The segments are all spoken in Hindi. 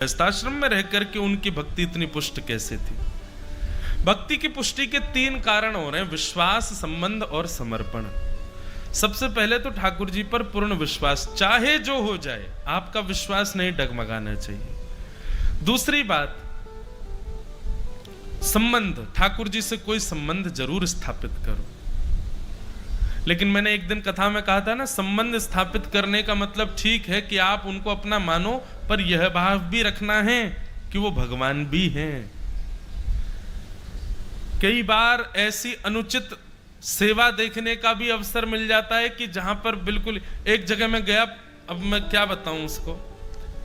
गृहस्थाश्रम में रह करके उनकी भक्ति इतनी पुष्ट कैसे थी? भक्ति की पुष्टि के 3 कारण हो रहे हैं: विश्वास, संबंध और समर्पण। सबसे पहले तो ठाकुर जी पर पूर्ण विश्वास, चाहे जो हो जाए आपका विश्वास नहीं डगमगाना चाहिए। दूसरी बात, संबंध, ठाकुर जी से कोई संबंध जरूर स्थापित करो। लेकिन मैंने एक दिन कथा में कहा था ना, संबंध स्थापित करने का मतलब ठीक है कि आप उनको अपना मानो, पर यह भाव भी रखना है कि वो भगवान भी हैं। कई बार ऐसी अनुचित सेवा देखने का भी अवसर मिल जाता है कि जहां पर बिल्कुल, एक जगह में गया, अब मैं क्या बताऊं उसको,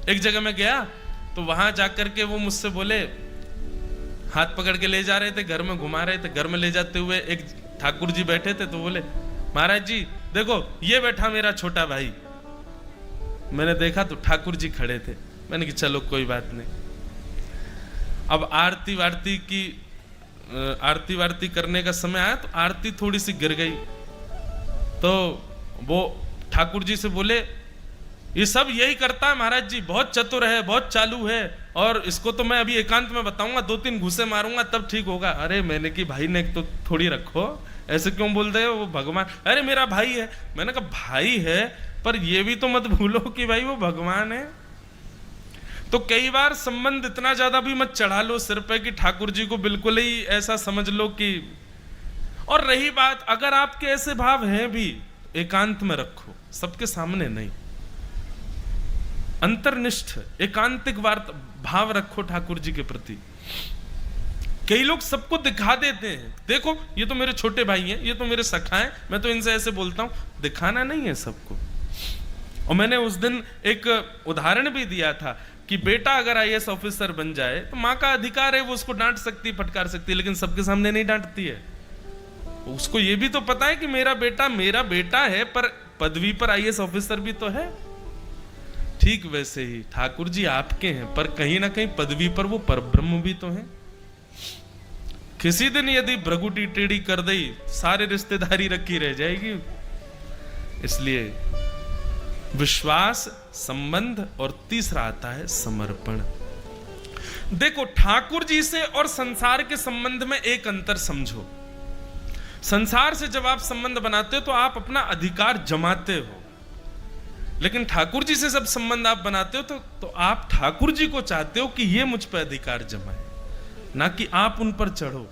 एक जगह में गया तो वहां जाकर के वो मुझसे बोले, हाथ पकड़ के ले जा रहे थे, घर में घुमा रहे थे, घर में ले जाते हुए एक ठाकुर जी बैठे थे तो बोले, महाराज जी देखो ये बैठा मेरा छोटा भाई। मैंने देखा तो ठाकुर जी खड़े थे। मैंने कहा चलो कोई बात नहीं। अब आरती वारती करने का समय आया तो आरती थोड़ी सी गिर गई, तो वो ठाकुर जी से बोले, ये सब यही करता है महाराज जी, बहुत चतुर है, बहुत चालू है, और इसको तो मैं अभी एकांत में बताऊंगा, 2-3 घूसे मारूंगा तब ठीक होगा। अरे मैंने कि भाई ने तो थोड़ी रखो, ऐसे क्यों बोल रहे हो, वो भगवान, अरे मेरा भाई है। मैंने कहा भाई है, पर ये भी तो मत भूलो कि भाई वो भगवान है। तो कई बार संबंध इतना ज्यादा भी मत चढ़ा लो सिर पे कि ठाकुर जी को बिल्कुल ही ऐसा समझ लो कि। और रही बात, अगर आपके ऐसे भाव हैं भी, एकांत में रखो, सबके सामने नहीं, अंतर्निष्ठ एकांतिक भाव रखो ठाकुर जी के प्रति। कई लोग सबको दिखा देते हैं, देखो ये तो मेरे छोटे भाई हैं, ये तो मेरे सखा हैं, मैं तो इनसे ऐसे बोलता हूं। दिखाना नहीं है सबको। और मैंने उस दिन एक उदाहरण भी दिया था कि बेटा अगर आईएएस ऑफिसर बन जाए तो माँ का अधिकार है, वो उसको डांट सकती है, फटकार सकती है, लेकिन सबके सामने नहीं डांटती है। उसको ये भी तो पता है कि मेरा बेटा है, पर पदवी पर आईएएस ऑफिसर भी तो है। ठीक वैसे ही ठाकुर जी आपके हैं, पर कहीं ना कहीं पदवी पर वो परब्रह्म भी तो हैं। किसी दिन यदि भ्रगुटी टेढ़ी कर दी, सारे रिश्तेदारी रखी रह जाएगी। इसलिए विश्वास, संबंध, और तीसरा आता है समर्पण। देखो ठाकुर जी से और संसार के संबंध में एक अंतर समझो। संसार से जब आप संबंध बनाते हो तो आप अपना अधिकार जमाते हो, लेकिन ठाकुर जी से जब संबंध आप बनाते हो तो आप ठाकुर जी को चाहते हो कि ये मुझ पर अधिकार जमाए, ना कि आप उन पर चढ़ो।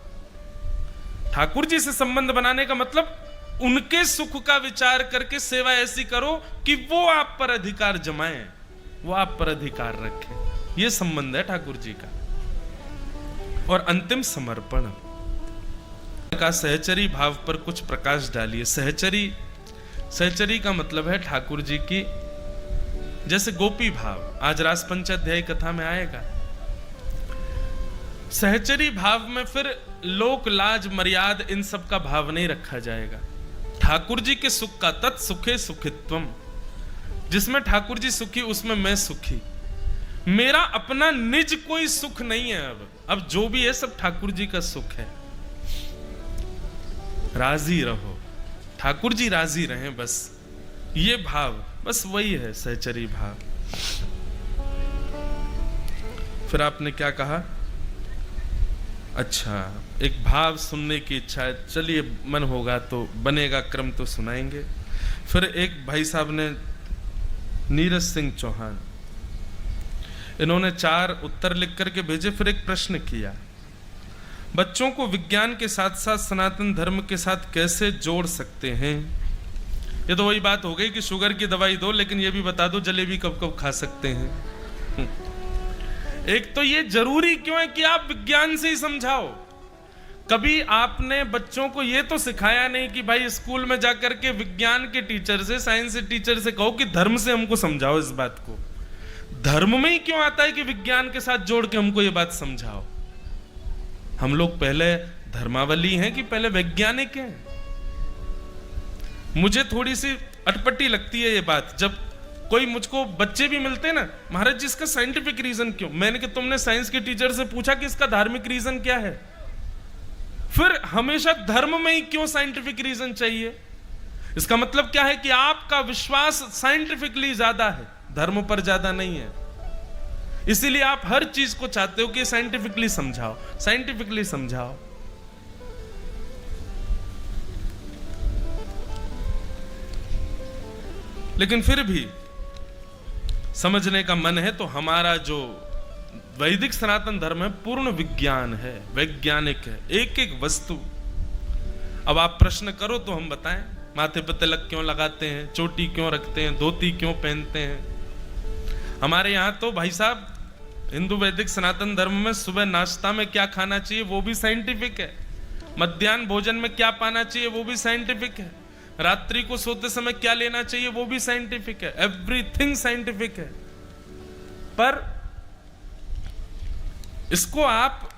ठाकुर जी से संबंध बनाने का मतलब उनके सुख का विचार करके सेवा ऐसी करो कि वो आप पर अधिकार जमाएं, वो आप पर अधिकार रखें। ये संबंध है ठाकुर जी का। और अंतिम समर्पण का सहचरी भाव पर कुछ प्रकाश डालिए। सहचरी का मतलब है ठाकुर जी की, जैसे गोपी भाव आज रास पंचाध्याय कथा में आएगा। सहचरी भाव में फिर लोक लाज मर्याद इन सब का भाव नहीं रखा जाएगा। ठाकुर जी के सुख का, तत्सुखे सुखित्वम, जिसमें ठाकुर जी सुखी उसमें मैं सुखी। मेरा अपना निज कोई सुख नहीं है। अब जो भी है सब ठाकुर जी का सुख है। राजी रहो, ठाकुर जी राजी रहें, बस ये भाव, बस वही है सहचरी भाव। फिर आपने क्या कहा? अच्छा, एक भाव सुनने की इच्छा है, चलिए मन होगा तो बनेगा क्रम तो सुनाएंगे। फिर एक भाई साहब ने, नीरज सिंह चौहान, इन्होंने 4 उत्तर लिख करके भेजे, फिर एक प्रश्न किया, बच्चों को विज्ञान के साथ साथ सनातन धर्म के साथ कैसे जोड़ सकते हैं? ये तो वही बात हो गई कि शुगर की दवाई दो, लेकिन ये भी बता दो जलेबी कब कब खा सकते हैं। एक तो ये जरूरी क्यों है कि आप विज्ञान से ही समझाओ? कभी आपने बच्चों को ये तो सिखाया नहीं कि भाई स्कूल में जाकर के विज्ञान के टीचर से, साइंस के टीचर से कहो कि धर्म से हमको समझाओ इस बात को। धर्म में ही क्यों आता है कि विज्ञान के साथ जोड़ के हमको ये बात समझाओ? हम लोग पहले धर्मावली हैं कि पहले वैज्ञानिक हैं? मुझे थोड़ी सी अटपटी लगती है ये बात, जब कोई मुझको बच्चे भी मिलते हैं ना, महाराज जी इसका साइंटिफिक रीजन क्यों? मैंने कि तुमने साइंस के टीचर से पूछा कि इसका धार्मिक रीजन क्या है? फिर हमेशा धर्म में ही क्यों साइंटिफिक रीजन चाहिए? इसका मतलब क्या है कि आपका विश्वास साइंटिफिकली ज्यादा है, धर्म पर ज्यादा नहीं है। इसीलिए आप हर चीज को चाहते हो कि साइंटिफिकली समझाओ, साइंटिफिकली समझाओ। लेकिन फिर भी समझने का मन है तो हमारा जो वैदिक सनातन धर्म है पूर्ण विज्ञान है, वैज्ञानिक है, एक एक वस्तु। अब आप प्रश्न करो तो हम बताएं, माथे पर तिलक क्यों लगाते हैं, चोटी क्यों रखते हैं, धोती क्यों पहनते हैं। हमारे यहां तो भाई साहब हिंदू वैदिक सनातन धर्म में सुबह नाश्ता में क्या खाना चाहिए वो भी साइंटिफिक है, मध्याह्न भोजन में क्या पाना चाहिए वो भी साइंटिफिक है, रात्रि को सोते समय क्या लेना चाहिए वो भी साइंटिफिक है, एवरीथिंग साइंटिफिक है। पर इसको आप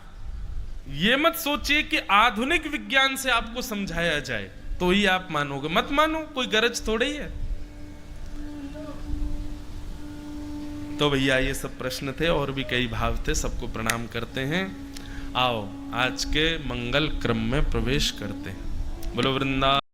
ये मत सोचिए कि आधुनिक विज्ञान से आपको समझाया जाए तो ही आप मानोगे, मत मानो, कोई गरज थोड़ी है। तो भैया ये सब प्रश्न थे और भी कई भाव थे, सबको प्रणाम करते हैं। आओ आज के मंगल क्रम में प्रवेश करते हैं। बोलो वृंदा।